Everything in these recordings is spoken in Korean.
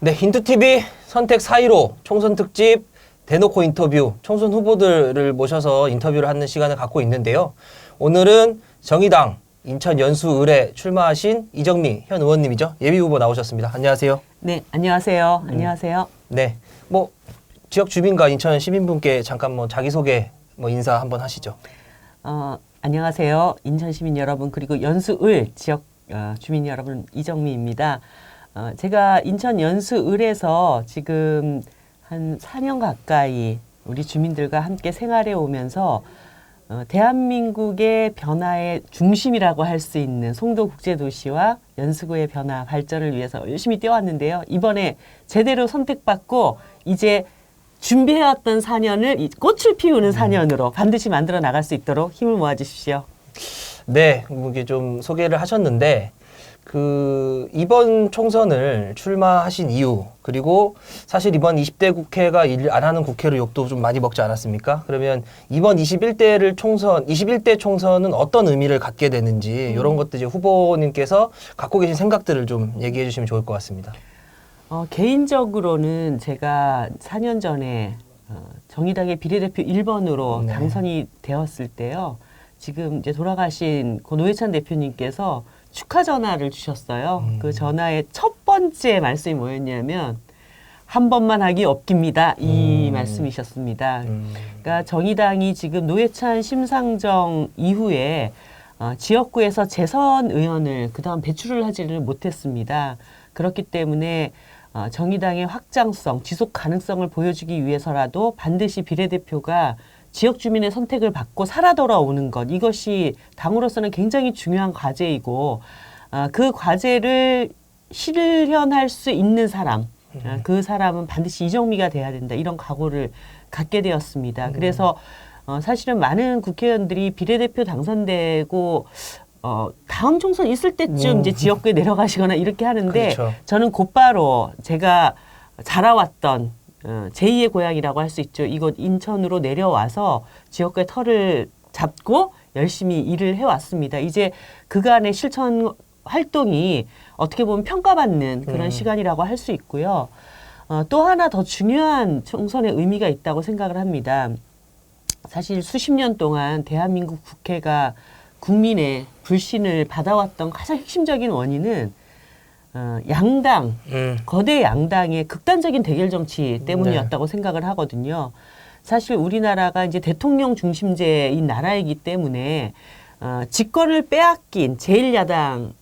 네, 힌트TV 선택 4.15 총선 특집 대놓고 인터뷰, 총선 후보들을 모셔서 인터뷰를 하는 시간을 갖고 있는데요. 오늘은 정의당 인천 연수을에 출마하신 이정미 현 의원님이죠. 예비후보 나오셨습니다. 안녕하세요. 네, 안녕하세요. 안녕하세요. 네, 지역 주민과 인천 시민분께 잠깐 자기소개 인사 한번 하시죠. 안녕하세요. 인천 시민 여러분 그리고 연수을 지역 주민 여러분 이정미입니다. 제가 인천 연수을에서 지금 한 4년 가까이 우리 주민들과 함께 생활해 오면서 대한민국의 변화의 중심이라고 할 수 있는 송도국제도시와 연수구의 변화 발전을 위해서 열심히 뛰어왔는데요. 이번에 제대로 선택받고 이제 준비해왔던 4년을 꽃을 피우는 4년으로 반드시 만들어 나갈 수 있도록 힘을 모아주십시오. 네, 이게 좀 소개를 하셨는데 이번 총선을 출마하신 이유, 그리고 사실 이번 20대 국회가 일 안 하는 국회로 욕도 좀 많이 먹지 않았습니까? 그러면 이번 21대 총선은 어떤 의미를 갖게 되는지 이런 것들 이제 후보님께서 갖고 계신 생각들을 좀 얘기해 주시면 좋을 것 같습니다. 개인적으로는 제가 4년 전에 정의당의 비례대표 1번으로 네. 당선이 되었을 때요. 지금 이제 돌아가신 고 노회찬 대표님께서 축하 전화를 주셨어요. 그 전화의 첫 번째 말씀이 뭐였냐면 한 번만 하기 없깁니다. 이 말씀이셨습니다. 그러니까 정의당이 지금 노회찬 심상정 이후에 지역구에서 재선 의원을 그다음 배출을 하지를 못했습니다. 그렇기 때문에 정의당의 확장성, 지속 가능성을 보여주기 위해서라도 반드시 비례대표가 지역 주민의 선택을 받고 살아 돌아오는 것, 이것이 당으로서는 굉장히 중요한 과제이고 그 과제를 실현할 수 있는 사람, 그 사람은 반드시 이정미가 돼야 된다, 이런 각오를 갖게 되었습니다. 그래서 사실은 많은 국회의원들이 비례대표 당선되고 다음 총선 있을 때쯤 이제 지역구에 내려가시거나 이렇게 하는데 그렇죠. 저는 곧바로 제가 자라왔던 제2의 고향이라고 할 수 있죠. 이곳 인천으로 내려와서 지역구의 털을 잡고 열심히 일을 해왔습니다. 이제 그간의 실천 활동이 어떻게 보면 평가받는 그런 시간이라고 할 수 있고요. 또 하나 더 중요한 총선의 의미가 있다고 생각을 합니다. 사실 수십 년 동안 대한민국 국회가 국민의 불신을 받아왔던 가장 핵심적인 원인은 양당, 거대 양당의 극단적인 대결 정치 때문이었다고 생각을 하거든요. 사실 우리나라가 이제 대통령 중심제인 나라이기 때문에 집권을 빼앗긴 제1야당의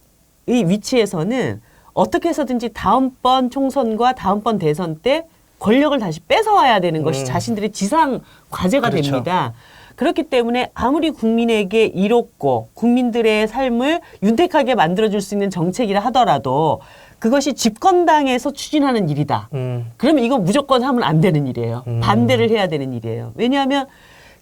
위치에서는 어떻게 해서든지 다음번 총선과 다음번 대선 때 권력을 다시 뺏어와야 되는 것이 자신들의 지상 과제가 그렇죠. 됩니다. 그렇기 때문에 아무리 국민에게 이롭고 국민들의 삶을 윤택하게 만들어줄 수 있는 정책이라 하더라도 그것이 집권당에서 추진하는 일이다. 그러면 이거 무조건 하면 안 되는 일이에요. 반대를 해야 되는 일이에요. 왜냐하면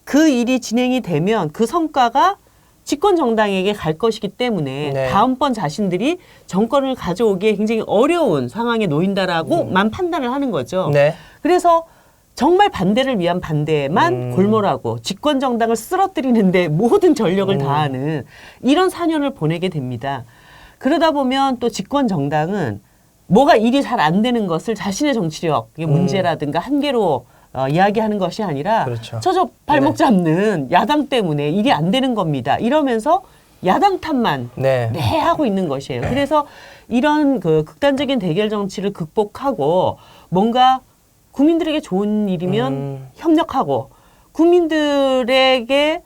그 일이 진행이 되면 그 성과가 집권 정당에게 갈 것이기 때문에 네. 다음번 자신들이 정권을 가져오기에 굉장히 어려운 상황에 놓인다라고만 판단을 하는 거죠. 네. 그래서 정말 반대를 위한 반대만 골몰하고 집권 정당을 쓰러뜨리는데 모든 전력을 다하는 이런 4년을 보내게 됩니다. 그러다 보면 또 집권 정당은 뭐가 일이 잘 안 되는 것을 자신의 정치력의 문제라든가 한계로 이야기하는 것이 아니라 그렇죠. 저저 발목 잡는 야당 때문에 일이 안 되는 겁니다. 이러면서 야당 탓만 네. 하고 있는 것이에요. 그래서 이런 그 극단적인 대결 정치를 극복하고 뭔가 국민들에게 좋은 일이면 협력하고 국민들에게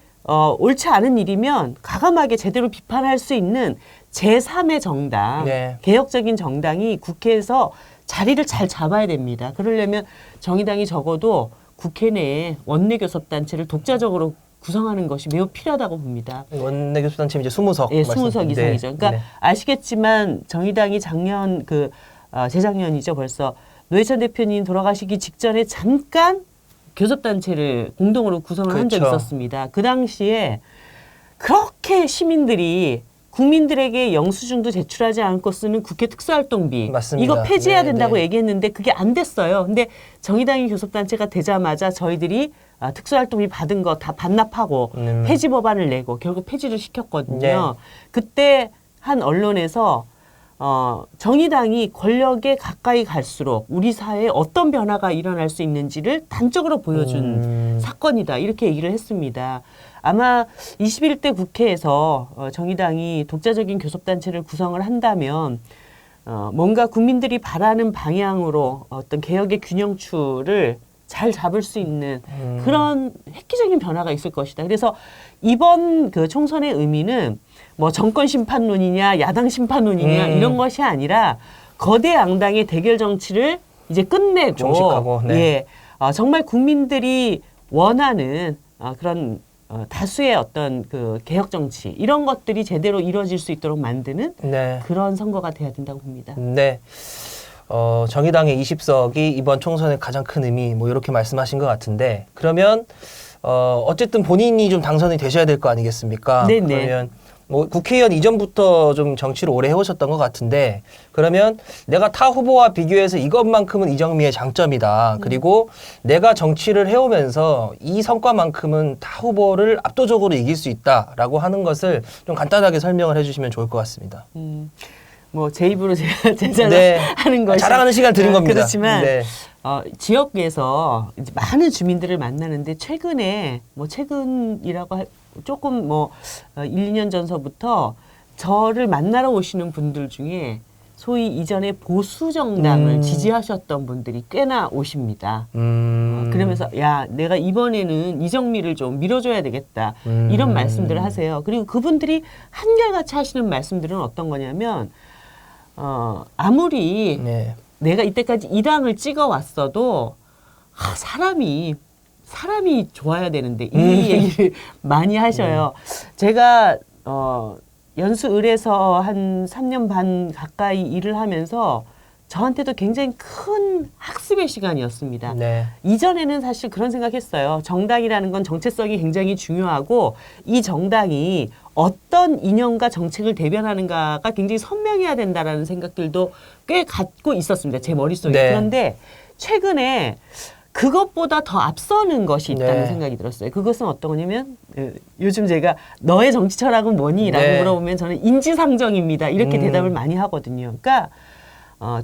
옳지 않은 일이면 과감하게 제대로 비판할 수 있는 제3의 정당, 네. 개혁적인 정당이 국회에서 자리를 잘 잡아야 됩니다. 그러려면 정의당이 적어도 국회 내에 원내교섭단체를 독자적으로 구성하는 것이 매우 필요하다고 봅니다. 원내교섭단체 이제 20석. 예, 20석 이상이죠. 네. 그러니까 네. 아시겠지만 정의당이 작년 재작년이죠 벌써 노회찬 대표님 돌아가시기 직전에 잠깐 교섭단체를 공동으로 구성을 한 적이 그렇죠. 있었습니다. 그 당시에 그렇게 시민들이 국민들에게 영수증도 제출하지 않고 쓰는 국회 특수활동비 맞습니다. 이거 폐지해야 네, 된다고 네. 얘기했는데 그게 안 됐어요. 근데 정의당이 교섭단체가 되자마자 저희들이 특수활동비 받은 거 다 반납하고 폐지 법안을 내고 결국 폐지를 시켰거든요. 네. 그때 한 언론에서 정의당이 권력에 가까이 갈수록 우리 사회에 어떤 변화가 일어날 수 있는지를 단적으로 보여준 사건이다. 이렇게 얘기를 했습니다. 아마 21대 국회에서 정의당이 독자적인 교섭단체를 구성을 한다면 뭔가 국민들이 바라는 방향으로 어떤 개혁의 균형추를 잘 잡을 수 있는 그런 획기적인 변화가 있을 것이다. 그래서 이번 그 총선의 의미는 뭐 정권 심판론이냐 야당 심판론이냐 이런 것이 아니라 거대 양당의 대결 정치를 이제 끝내고 종식하고, 네. 예, 정말 국민들이 원하는 그런 다수의 어떤 그 개혁 정치 이런 것들이 제대로 이루어질 수 있도록 만드는 네. 그런 선거가 돼야 된다고 봅니다. 네. 정의당의 20석이 이번 총선의 가장 큰 의미 뭐 이렇게 말씀하신 것 같은데 그러면 어쨌든 본인이 좀 당선이 되셔야 될 거 아니겠습니까? 네네. 그러면 뭐 국회의원 이전부터 좀 정치를 오래 해오셨던 것 같은데 그러면 내가 타 후보와 비교해서 이것만큼은 이정미의 장점이다. 그리고 내가 정치를 해오면서 이 성과만큼은 타 후보를 압도적으로 이길 수 있다라고 하는 것을 좀 간단하게 설명을 해주시면 좋을 것 같습니다. 뭐 제 입으로 제가 네. 하는 것이 자랑하는 시간 드린 겁니다. 그렇지만 네. 지역에서 이제 많은 주민들을 만나는데 최근에 뭐 최근이라고 조금 뭐 1, 2년 전서부터 저를 만나러 오시는 분들 중에 소위 이전에 보수 정당을 지지하셨던 분들이 꽤나 오십니다. 그러면서 야 내가 이번에는 이정미를 좀 밀어줘야 되겠다 이런 말씀들을 하세요. 그리고 그분들이 한결같이 하시는 말씀들은 어떤 거냐면 아무리 네. 내가 이때까지 이 당을 찍어 왔어도 사람이 좋아야 되는데 이 얘기를 많이 하셔요. 제가 연수을에서 한 3년 반 가까이 일을 하면서 저한테도 굉장히 큰 학습의 시간이었습니다. 네. 이전에는 사실 그런 생각했어요. 정당이라는 건 정체성이 굉장히 중요하고 이 정당이 어떤 이념과 정책을 대변하는가가 굉장히 선명해야 된다라는 생각들도 꽤 갖고 있었습니다. 제 머릿속에. 네. 그런데 최근에 그것보다 더 앞서는 것이 있다는 네. 생각이 들었어요. 그것은 어떤 거냐면 요즘 제가 너의 정치 철학은 뭐니? 라고 네. 물어보면 저는 인지상정입니다. 이렇게 대답을 많이 하거든요. 그러니까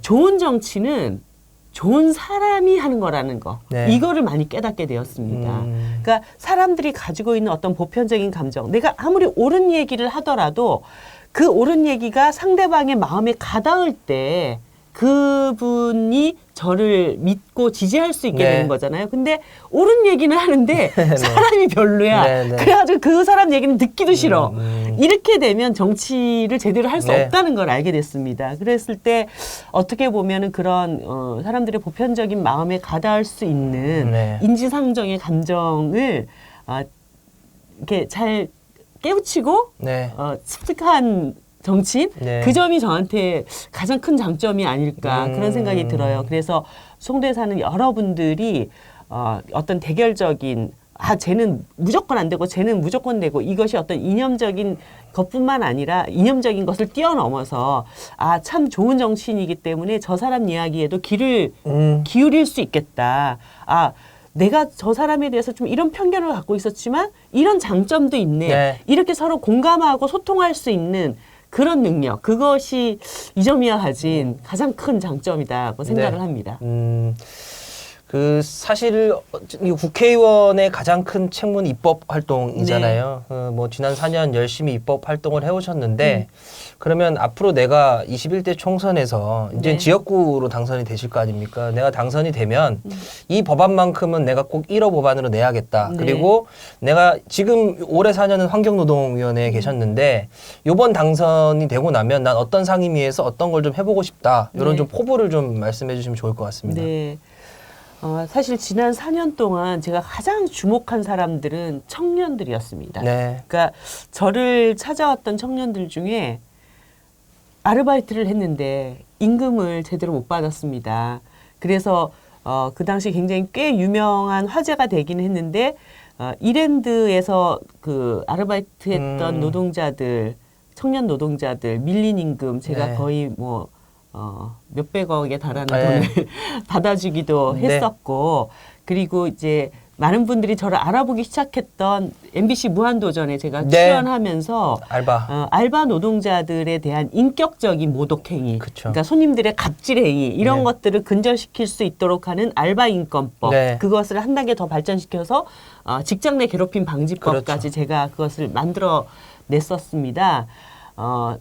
좋은 정치는 좋은 사람이 하는 거라는 거. 네. 이거를 많이 깨닫게 되었습니다. 그러니까 사람들이 가지고 있는 어떤 보편적인 감정. 내가 아무리 옳은 얘기를 하더라도 그 옳은 얘기가 상대방의 마음에 가닿을 때 그분이 저를 믿고 지지할 수 있게 네. 되는 거잖아요. 근데 옳은 얘기는 하는데 사람이 별로야. 네, 네. 그래가지고 그 사람 얘기는 듣기도 싫어. 이렇게 되면 정치를 제대로 할 수 네. 없다는 걸 알게 됐습니다. 그랬을 때 어떻게 보면은 그런 사람들의 보편적인 마음에 가닿을 수 있는 네. 인지상정의 감정을 이렇게 잘 깨우치고 네. 습득한 정치인 네. 그 점이 저한테 가장 큰 장점이 아닐까 그런 생각이 들어요. 그래서 송도에 사는 여러분들이 어떤 대결적인 쟤는 무조건 안 되고 쟤는 무조건 되고 이것이 어떤 이념적인 것뿐만 아니라 이념적인 것을 뛰어넘어서 참 좋은 정치인이기 때문에 저 사람 이야기에도 귀를 기울일 수 있겠다. 내가 저 사람에 대해서 좀 이런 편견을 갖고 있었지만 이런 장점도 있네. 네. 이렇게 서로 공감하고 소통할 수 있는 그런 능력, 그것이 이정미가 가진 가장 큰 장점이다고 생각을 네. 합니다. 그 사실 이 국회의원의 가장 큰 책무는 입법 활동이잖아요. 뭐 지난 4년 열심히 입법 활동을 해오셨는데 그러면 앞으로 내가 21대 총선에서 이제 네. 지역구로 당선이 되실 거 아닙니까? 내가 당선이 되면 이 법안만큼은 내가 꼭 1호 법안으로 내야겠다. 네. 그리고 내가 지금 올해 4년은 환경노동위원회에 계셨는데 이번 당선이 되고 나면 난 어떤 상임위에서 어떤 걸 좀 해보고 싶다. 이런 네. 좀 포부를 좀 말씀해 주시면 좋을 것 같습니다. 네. 사실 지난 4년 동안 제가 가장 주목한 사람들은 청년들이었습니다. 네. 그러니까 저를 찾아왔던 청년들 중에 아르바이트를 했는데 임금을 제대로 못 받았습니다. 그래서 그 당시 굉장히 꽤 유명한 화제가 되긴 했는데 이랜드에서 그 아르바이트했던 노동자들, 청년 노동자들 밀린 임금 제가 네. 거의 뭐 몇백억에 달하는 네. 돈을 받아주기도 네. 했었고 그리고 이제 많은 분들이 저를 알아보기 시작했던 MBC 무한도전에 제가 네. 출연하면서 알바. 알바 노동자들에 대한 인격적인 모독행위, 그쵸. 그러니까 손님들의 갑질행위 이런 네. 것들을 근절시킬 수 있도록 하는 알바 인권법, 네. 그것을 한 단계 더 발전시켜서 직장 내 괴롭힘 방지법까지 그렇죠. 제가 그것을 만들어 냈었습니다.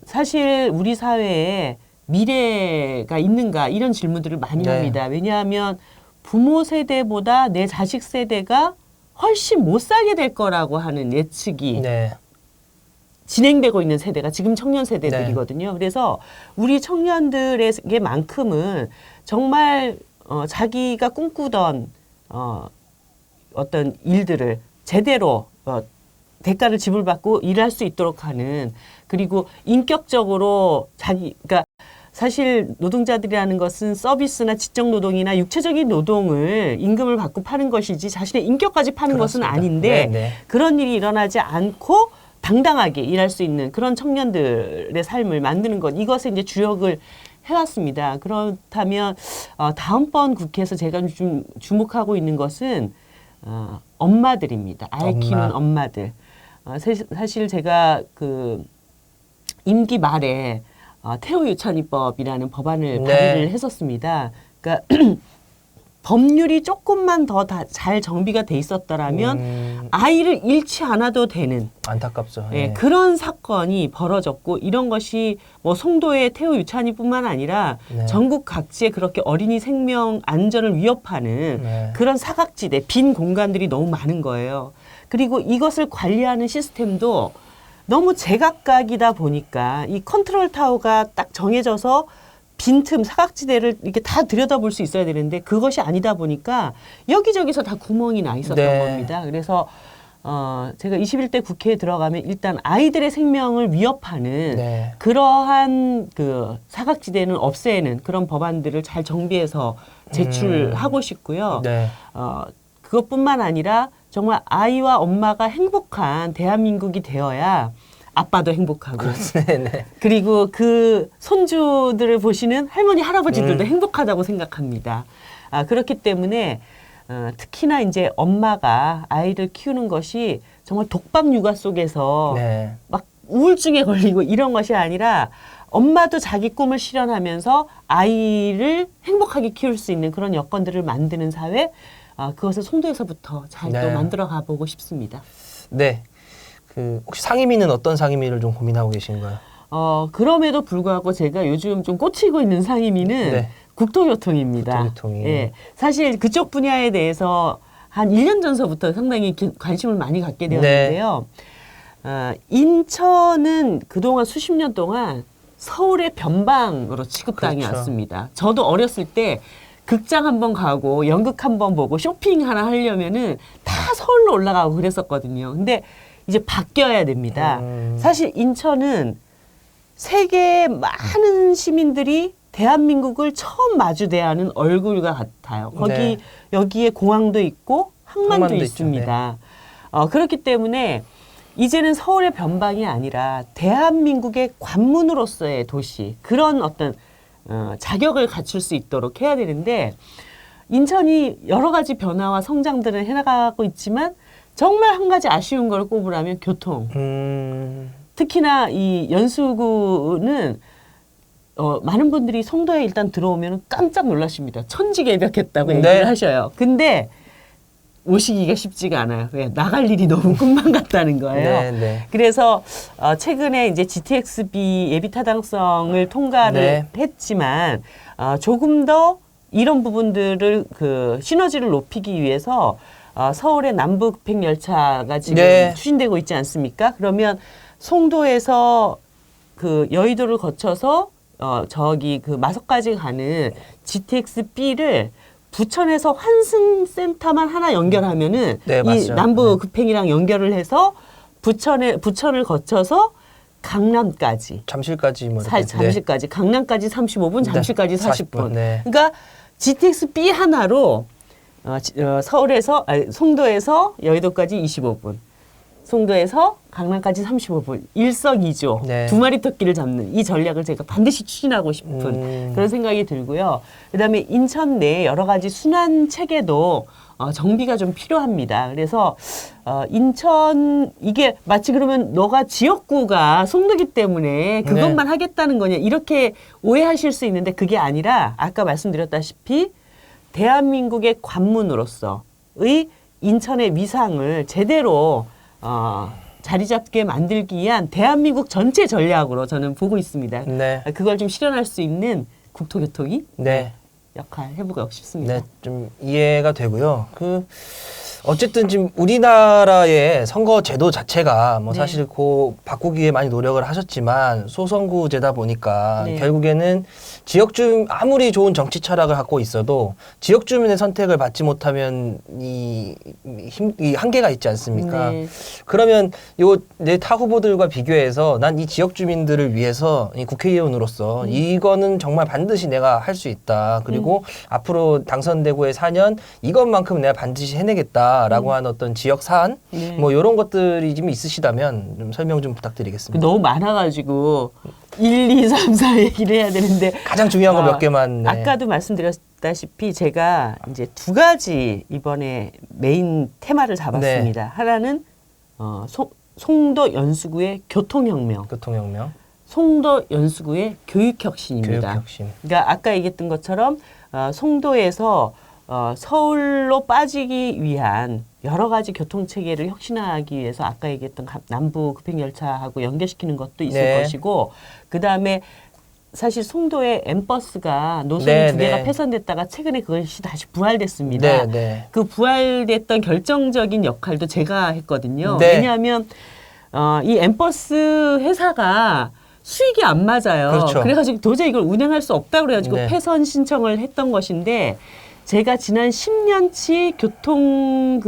사실 우리 사회에 미래가 있는가 이런 질문들을 많이 네. 합니다. 왜냐하면 부모 세대보다 내 자식 세대가 훨씬 못 살게 될 거라고 하는 예측이 네. 진행되고 있는 세대가 지금 청년 세대들이거든요. 그래서 우리 청년들에게만큼은 정말 자기가 꿈꾸던 어떤 일들을 제대로 대가를 지불받고 일할 수 있도록 하는, 그리고 인격적으로 그러니까 사실 노동자들이라는 것은 서비스나 지적 노동이나 육체적인 노동을 임금을 받고 파는 것이지 자신의 인격까지 파는 그렇습니다. 것은 아닌데, 네, 네. 그런 일이 일어나지 않고 당당하게 일할 수 있는 그런 청년들의 삶을 만드는 것, 이것에 이제 주력을 해왔습니다. 그렇다면 다음번 국회에서 제가 좀 주목하고 있는 것은 엄마들입니다. 아이 키우는 엄마들. 사실 제가 그 임기 말에 태호 유치원법이라는 법안을 네. 발의를 했었습니다. 그러니까 법률이 조금만 더 잘 정비가 돼 있었더라면 아이를 잃지 않아도 되는 안타깝죠. 예, 네. 그런 사건이 벌어졌고, 이런 것이 뭐 송도의 태호 유치원뿐만 아니라 네. 전국 각지에 그렇게 어린이 생명 안전을 위협하는 네. 그런 사각지대, 빈 공간들이 너무 많은 거예요. 그리고 이것을 관리하는 시스템도 너무 제각각이다 보니까 이 컨트롤 타워가 딱 정해져서 빈틈, 사각지대를 이렇게 다 들여다볼 수 있어야 되는데 그것이 아니다 보니까 여기저기서 다 구멍이 나 있었던 네. 겁니다. 그래서 제가 21대 국회에 들어가면 일단 아이들의 생명을 위협하는 네. 그러한 그 사각지대는 없애는 그런 법안들을 잘 정비해서 제출하고 싶고요. 네. 그것뿐만 아니라 정말 아이와 엄마가 행복한 대한민국이 되어야 아빠도 행복하고, 네, 네. 그리고 그 손주들을 보시는 할머니, 할아버지들도 행복하다고 생각합니다. 그렇기 때문에 특히나 이제 엄마가 아이를 키우는 것이 정말 독박 육아 속에서 네. 막 우울증에 걸리고 이런 것이 아니라 엄마도 자기 꿈을 실현하면서 아이를 행복하게 키울 수 있는 그런 여건들을 만드는 사회, 그것을 송도에서부터 잘 또 네. 만들어 가보고 싶습니다. 네. 그 혹시 상임위는 어떤 상임위를 좀 고민하고 계신가요? 그럼에도 불구하고 제가 요즘 좀 꽂히고 있는 상임위는 네. 국토교통입니다. 국토교통이. 예. 사실 그쪽 분야에 대해서 한 1년 전서부터 상당히 관심을 많이 갖게 되었는데요. 인천은 그동안 수십 년 동안 서울의 변방으로 취급당해 그렇죠. 왔습니다. 저도 어렸을 때 극장 한번 가고 연극 한번 보고 쇼핑 하나 하려면은 다 서울로 올라가고 그랬었거든요. 근데 이제 바뀌어야 됩니다. 사실 인천은 세계 많은 시민들이 대한민국을 처음 마주 대하는 얼굴과 같아요. 거기 네. 여기에 공항도 있고 항만도 있죠. 있습니다. 그렇기 때문에 이제는 서울의 변방이 아니라 대한민국의 관문으로서의 도시, 그런 어떤 자격을 갖출 수 있도록 해야 되는데, 인천이 여러 가지 변화와 성장들을 해나가고 있지만 정말 한 가지 아쉬운 걸 꼽으라면 교통. 특히나 이 연수구는 많은 분들이 송도에 일단 들어오면 깜짝 놀라십니다. 천지개벽했다고 네. 얘기를 하셔요. 근데 오시기가 쉽지가 않아요. 왜? 나갈 일이 너무 꿈만 같다는 거예요. 네, 네. 그래서 최근에 이제 GTX-B 예비 타당성을 통과를 네. 했지만 조금 더 이런 부분들을 그 시너지를 높이기 위해서 서울의 남부 급행 열차가 지금 네. 추진되고 있지 않습니까? 그러면 송도에서 그 여의도를 거쳐서 저기 그 마석까지 가는 GTX-B를 부천에서 환승센터만 하나 연결하면은 네, 이 맞죠. 남부 네. 급행이랑 연결을 해서 부천을 거쳐서 강남까지 잠실까지 뭐 이렇게. 잠실까지 강남까지 35분, 잠실까지 네, 40분. 40분, 네. 그러니까 GTX-B 하나로 송도에서 여의도까지 25분. 송도에서 강남까지 35분. 일석이조. 네. 두 마리 토끼를 잡는 이 전략을 제가 반드시 추진하고 싶은 그런 생각이 들고요. 그다음에 인천 내 여러 가지 순환 체계도 정비가 좀 필요합니다. 그래서 인천 이게 마치 그러면 너가 지역구가 송도기 때문에 그것만 하겠다는 거냐 이렇게 오해하실 수 있는데 그게 아니라 아까 말씀드렸다시피 대한민국의 관문으로서의 인천의 위상을 제대로 자리 잡게 만들기 위한 대한민국 전체 전략으로 저는 보고 있습니다. 네. 그걸 좀 실현할 수 있는 국토교통이 네. 역할 해보고 싶습니다. 네, 좀 이해가 되고요. 어쨌든 지금 우리나라의 선거 제도 자체가 뭐 네. 사실 바꾸기 위해 많이 노력을 하셨지만 소선구제다 보니까 네. 결국에는 지역 주민 아무리 좋은 정치 철학을 갖고 있어도 지역 주민의 선택을 받지 못하면 이 한계가 있지 않습니까? 네. 그러면 내 타 후보들과 비교해서 난 이 지역 주민들을 위해서 이 국회의원으로서 이거는 정말 반드시 내가 할 수 있다. 그리고 앞으로 당선되고의 4년 이것만큼 내가 반드시 해내겠다라고 하는 어떤 지역 사안 네. 뭐 이런 것들이 좀 있으시다면 좀 설명 좀 부탁드리겠습니다. 너무 많아가지고 1, 2, 3, 4 얘기를 해야 되는데 가장 중요한 거 몇 개만. 네. 아까도 말씀드렸다시피 제가 이제 두 가지 이번에 메인 테마를 잡았습니다. 네. 하나는 송도 연수구의 교통혁명, 교통혁명, 송도 연수구의 교육혁신입니다. 교육혁신. 그러니까 아까 얘기했던 것처럼 송도에서 서울로 빠지기 위한 여러 가지 교통체계를 혁신하기 위해서 아까 얘기했던 남부 급행열차하고 연결시키는 것도 있을 네. 것이고 그다음에 사실 송도에 M버스가 노선이 네, 두 개가 네. 폐선됐다가 최근에 그것이 다시 부활됐습니다. 네, 네. 그 부활됐던 결정적인 역할도 제가 했거든요. 네. 왜냐하면 이 M버스 회사가 수익이 안 맞아요. 그렇죠. 그래가지고 도저히 이걸 운영할 수 없다고 그래가지고 네. 폐선 신청을 했던 것인데 제가 지난 10년치 교통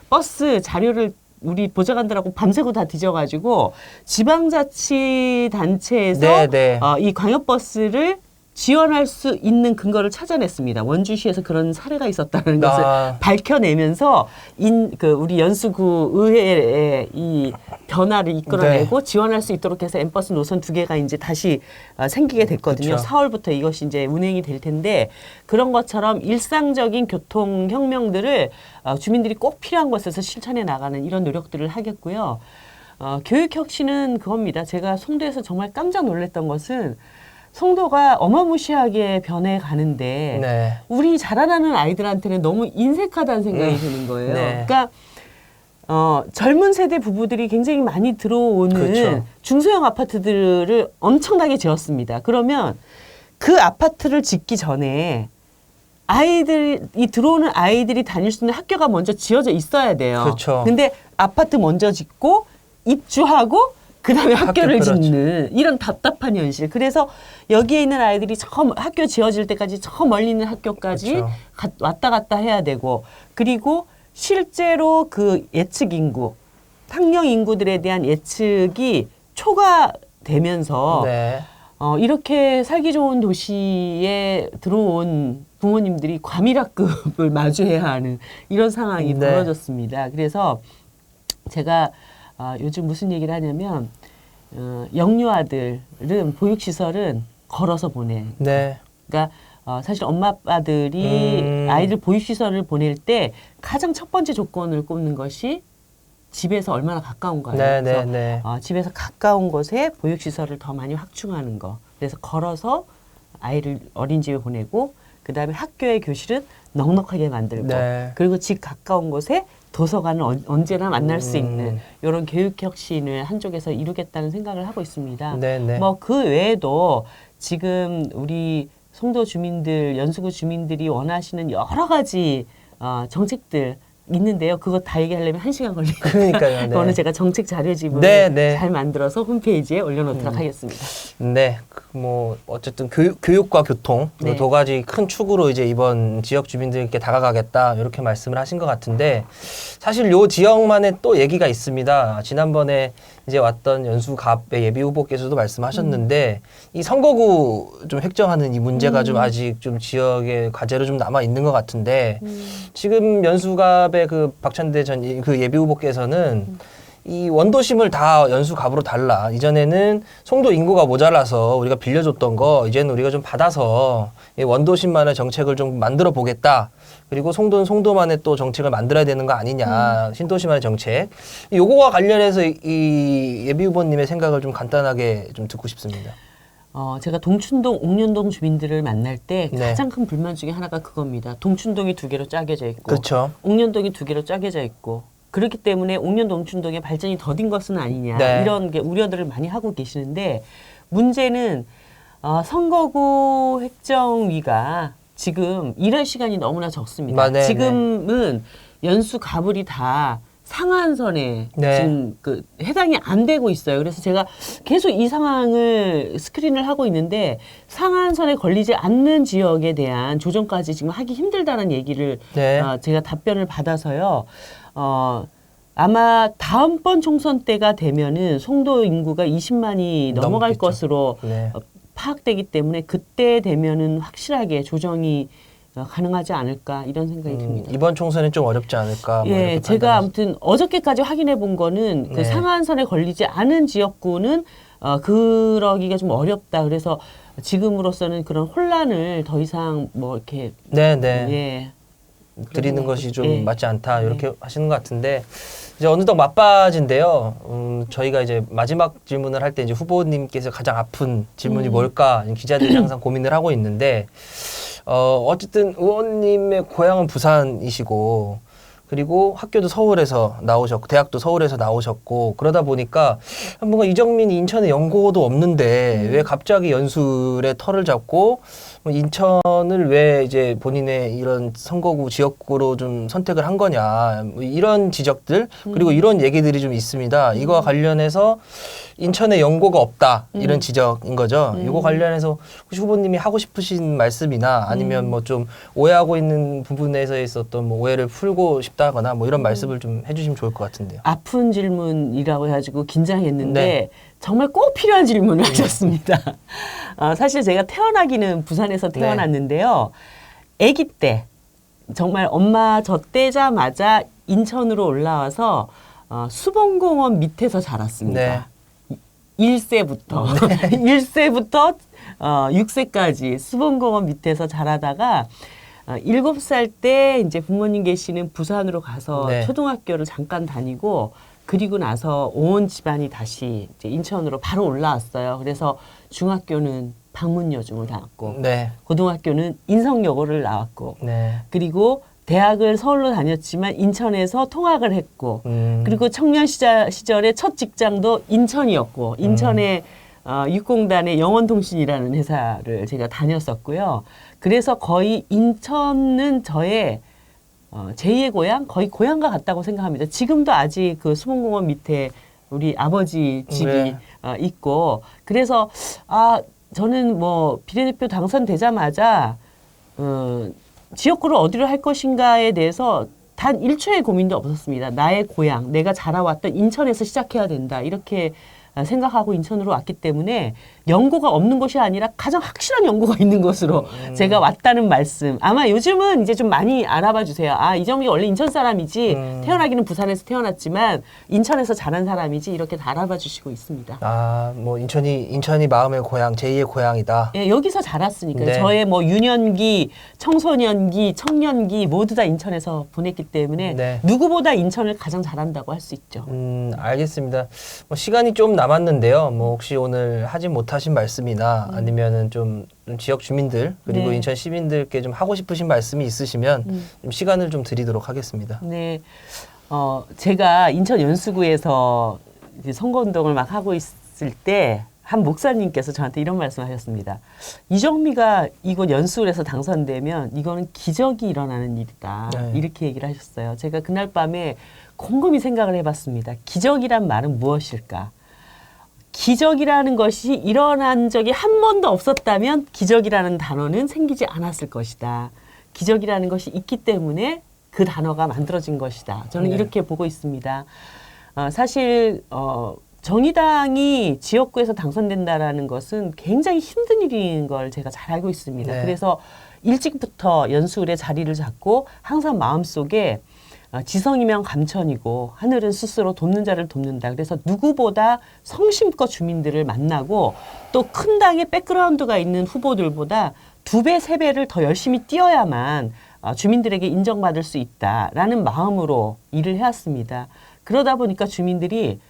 버스 자료를 우리 보좌관들하고 밤새고 다 뒤져가지고 지방자치단체에서 네, 네. 이 광역버스를 지원할 수 있는 근거를 찾아냈습니다. 원주시에서 그런 사례가 있었다는 것을 밝혀내면서 우리 연수구 의회에 이 변화를 이끌어내고 지원할 수 있도록 해서 M버스 노선 두 개가 이제 다시 생기게 됐거든요. 그쵸. 4월부터 이것이 이제 운행이 될 텐데 그런 것처럼 일상적인 교통 혁명들을 주민들이 꼭 필요한 곳에서 실천해 나가는 이런 노력들을 하겠고요. 교육 혁신은 그겁니다. 제가 송도에서 정말 깜짝 놀랐던 것은 송도가 어마무시하게 변해가는데 네. 우리 자라나는 아이들한테는 너무 인색하다는 생각이 드는 거예요. 네. 그러니까 젊은 세대 부부들이 굉장히 많이 들어오는 그렇죠. 중소형 아파트들을 엄청나게 지었습니다. 그러면 그 아파트를 짓기 전에 이 들어오는 아이들이 다닐 수 있는 학교가 먼저 지어져 있어야 돼요. 그렇죠. 근데 아파트 먼저 짓고 입주하고 그다음에 학교를 그렇죠. 짓는 이런 답답한 현실. 그래서 여기에 있는 아이들이 학교 지어질 때까지 저 멀리 있는 학교까지 그렇죠. 왔다 갔다 해야 되고 그리고 실제로 그 예측 인구, 학령 인구들에 대한 예측이 초과되면서 네. 이렇게 살기 좋은 도시에 들어온 부모님들이 과밀학급을 마주해야 하는 이런 상황이 네. 벌어졌습니다. 그래서 제가 요즘 무슨 얘기를 하냐면 영유아들은 보육시설은 걸어서 보내. 네. 그러니까 사실 엄마 아빠들이 아이들 보육시설을 보낼 때 가장 첫 번째 조건을 꼽는 것이 집에서 얼마나 가까운가요. 네, 그래서 네, 네. 집에서 가까운 곳에 보육시설을 더 많이 확충하는 거. 그래서 걸어서 아이를 어린이집에 보내고 그다음에 학교의 교실은 넉넉하게 만들고 네. 그리고 집 가까운 곳에 도서관을 언제나 만날 수 있는 이런 교육 혁신을 한쪽에서 이루겠다는 생각을 하고 있습니다. 네, 네. 뭐 그 외에도 지금 우리 송도 주민들, 연수구 주민들이 원하시는 여러 가지 정책들 있는데요. 그거 다 얘기하려면 1시간 걸리니까. 그러니까요. 네. 그거는 제가 정책 자료집을 네, 네. 잘 만들어서 홈페이지에 올려놓도록 하겠습니다. 네, 뭐 어쨌든 교육과 교통 네. 두 가지 큰 축으로 이제 이번 지역 주민들께 다가가겠다 이렇게 말씀을 하신 것 같은데 사실 요 지역만의 또 얘기가 있습니다. 지난번에 이제 왔던 연수갑의 예비 후보께서도 말씀하셨는데 이 선거구 좀 획정하는 이 문제가 좀 아직 좀 지역의 과제로 좀 남아 있는 것 같은데 지금 연수갑의 그 박찬대 전 그 예비 후보께서는 이 원도심을 다 연수갑으로 달라. 이전에는 송도 인구가 모자라서 우리가 빌려줬던 거 이제는 우리가 좀 받아서 이 원도심만의 정책을 좀 만들어 보겠다. 그리고 송도는 송도만의 또 정책을 만들어야 되는 거 아니냐. 신도시만의 정책. 요거와 관련해서 이 예비 후보님의 생각을 좀 간단하게 좀 듣고 싶습니다. 제가 동춘동, 옥년동 주민들을 만날 때 네. 가장 큰 불만 중에 하나가 그겁니다. 동춘동이 2개로 짜겨져 있고, 그렇죠. 옥년동이 2개로 짜겨져 있고, 그렇기 때문에 옥년동, 동춘동의 발전이 더딘 것은 아니냐, 네. 이런 게 우려들을 많이 하고 계시는데, 문제는 선거구 획정위가 지금 일할 시간이 너무나 적습니다. 네, 지금은 연수 가불이 다 상한선에 네. 지금 해당이 안 되고 있어요. 그래서 제가 계속 이 상황을 스크린을 하고 있는데 상한선에 걸리지 않는 지역에 대한 조정까지 지금 하기 힘들다는 얘기를 네. 제가 답변을 받아서요. 아마 다음번 총선 때가 되면은 송도 인구가 20만이 넘어갈 넘겠죠. 것으로 네. 파악되기 때문에 그때 되면은 확실하게 조정이 가능하지 않을까 이런 생각이 듭니다. 이번 총선은 좀 어렵지 않을까. 뭐 예, 이렇게 제가 판단하시- 아무튼 어저께까지 확인해 본 거는 그 네. 상한선에 걸리지 않은 지역구는 그러기가 좀 어렵다. 그래서 지금으로서는 그런 혼란을 더 이상 뭐 이렇게 네, 네. 예. 드리는 것이 좀 예. 맞지 않다 이렇게 하시는 것 같은데 이제 어느덧 맞바진데요. 저희가 이제 마지막 질문을 할 때 이제 후보님께서 가장 아픈 질문이 뭘까 기자들이 항상 고민을 하고 있는데 어쨌든 의원님의 고향은 부산이시고 그리고 학교도 서울에서 나오셨고 대학도 서울에서 나오셨고 그러다 보니까 뭔가 이정민이 인천에 연고도 없는데 왜 갑자기 연수의 털을 잡고 인천을 왜 이제 본인의 이런 선거구 지역구로 좀 선택을 한 거냐 뭐 이런 지적들 그리고 이런 얘기들이 좀 있습니다. 이거와 관련해서 인천에 연고가 없다 이런 지적인 거죠. 이거 관련해서 혹시 후보님이 하고 싶으신 말씀이나 아니면 뭐 좀 오해하고 있는 부분에서 있었던 뭐 오해를 풀고 싶다거나 뭐 이런 말씀을 좀 해주시면 좋을 것 같은데요. 아픈 질문이라고 해가지고 긴장했는데 네. 정말 꼭 필요한 질문을 하셨습니다. 사실 제가 태어나기는 부산에서 네. 태어났는데요. 아기 때 정말 엄마 저 떼자마자 인천으로 올라와서 수봉공원 밑에서 자랐습니다. 1세부터 1세부터 6세까지 수봉공원 밑에서 자라다가 7살 때 이제 부모님 계시는 부산으로 가서 네. 초등학교를 잠깐 다니고 그리고 나서 온 집안이 다시 이제 인천으로 바로 올라왔어요. 그래서 중학교는 방문여중을 나왔고 네. 고등학교는 인성여고를 나왔고 네. 그리고 대학을 서울로 다녔지만 인천에서 통학을 했고 그리고 청년 시절에 첫 직장도 인천이었고 인천의 육공단의 영원통신이라는 회사를 제가 다녔었고요. 그래서 거의 인천은 저의 제2의 고향, 거의 고향과 같다고 생각합니다. 지금도 아직 그 수봉공원 밑에 우리 아버지 집이 네. 있고 그래서 저는 뭐 비례대표 당선되자마자 지역구를 어디로 할 것인가에 대해서 단 1초의 고민도 없었습니다. 나의 고향, 내가 자라왔던 인천에서 시작해야 된다. 이렇게 생각하고 인천으로 왔기 때문에 연고가 없는 것이 아니라 가장 확실한 연고가 있는 곳으로 제가 왔다는 말씀. 아마 요즘은 이제 좀 많이 알아봐 주세요. 이정민이 원래 인천 사람이지 태어나기는 부산에서 태어났지만 인천에서 자란 사람이지 이렇게 다 알아봐 주시고 있습니다. 뭐 인천이 마음의 고향, 제2의 고향이다. 예, 여기서 자랐으니까요. 네. 저의 뭐 유년기, 청소년기, 청년기 모두 다 인천에서 보냈기 때문에 네. 누구보다 인천을 가장 잘한다고 할 수 있죠. 알겠습니다. 뭐 시간이 좀 남았는데요. 뭐 혹시 오늘 하지 못하신 말씀이나 아니면은 좀 지역 주민들 그리고 네. 인천 시민들께 좀 하고 싶으신 말씀이 있으시면 좀 시간을 좀 드리도록 하겠습니다. 네, 제가 인천 연수구에서 이제 선거운동을 막 하고 있을 때 한 목사님께서 저한테 이런 말씀하셨습니다. 이정미가 이곳 연수구에서 당선되면 이거는 기적이 일어나는 일이다. 네. 이렇게 얘기를 하셨어요. 제가 그날 밤에 곰곰이 생각을 해봤습니다. 기적이란 말은 무엇일까? 기적이라는 것이 일어난 적이 한 번도 없었다면 기적이라는 단어는 생기지 않았을 것이다. 기적이라는 것이 있기 때문에 그 단어가 만들어진 것이다. 저는 네. 이렇게 보고 있습니다. 사실 정의당이 지역구에서 당선된다라는 것은 굉장히 힘든 일인 걸 제가 잘 알고 있습니다. 네. 그래서 일찍부터 연수울에 자리를 잡고 항상 마음속에 지성이면 감천이고 하늘은 스스로 돕는 자를 돕는다. 그래서 누구보다 성심껏 주민들을 만나고 또 큰 당의 백그라운드가 있는 후보들보다 2배, 3배를 더 열심히 뛰어야만 주민들에게 인정받을 수 있다라는 마음으로 일을 해왔습니다. 그러다 보니까 주민들이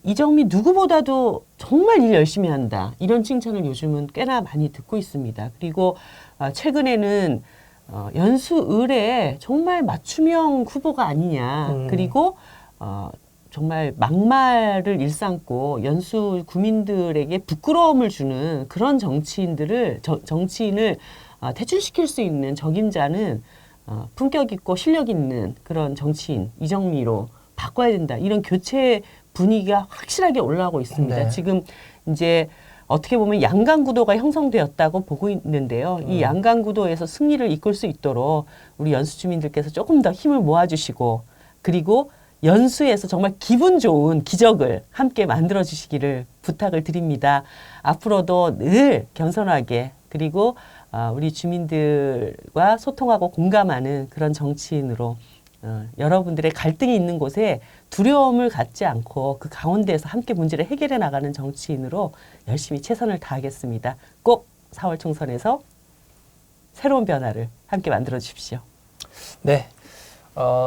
이정미 누구보다도 정말 일 열심히 한다. 이런 칭찬을 요즘은 꽤나 많이 듣고 있습니다. 그리고 최근에는 연수을에 정말 맞춤형 후보가 아니냐. 그리고 정말 막말을 일삼고 연수 구민들에게 부끄러움을 주는 그런 정치인을 퇴출시킬 수 있는 적임자는 품격 있고 실력 있는 그런 정치인 이정미로 바꿔야 된다. 이런 교체 분위기가 확실하게 올라오고 있습니다. 네. 지금 이제 어떻게 보면 양강 구도가 형성되었다고 보고 있는데요. 이 양강 구도에서 승리를 이끌 수 있도록 우리 연수 주민들께서 조금 더 힘을 모아주시고 그리고 연수에서 정말 기분 좋은 기적을 함께 만들어 주시기를 부탁을 드립니다. 앞으로도 늘 겸손하게 그리고 우리 주민들과 소통하고 공감하는 그런 정치인으로 여러분들의 갈등이 있는 곳에 두려움을 갖지 않고 그 가운데에서 함께 문제를 해결해 나가는 정치인으로 열심히 최선을 다하겠습니다. 꼭 4월 총선에서 새로운 변화를 함께 만들어 주십시오. 네.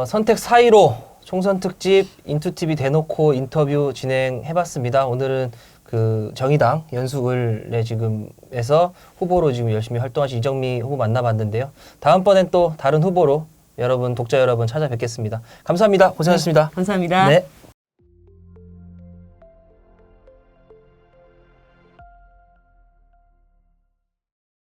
선택 4.15 총선 특집 인투TV 대놓고 인터뷰 진행해봤습니다. 오늘은 그 정의당 연수을에 지금에서 후보로 지금 열심히 활동하신 이정미 후보 만나봤는데요. 다음번엔 또 다른 후보로 여러분, 독자 여러분 찾아뵙겠습니다. 감사합니다. 고생하셨습니다. 감사합니다. 네.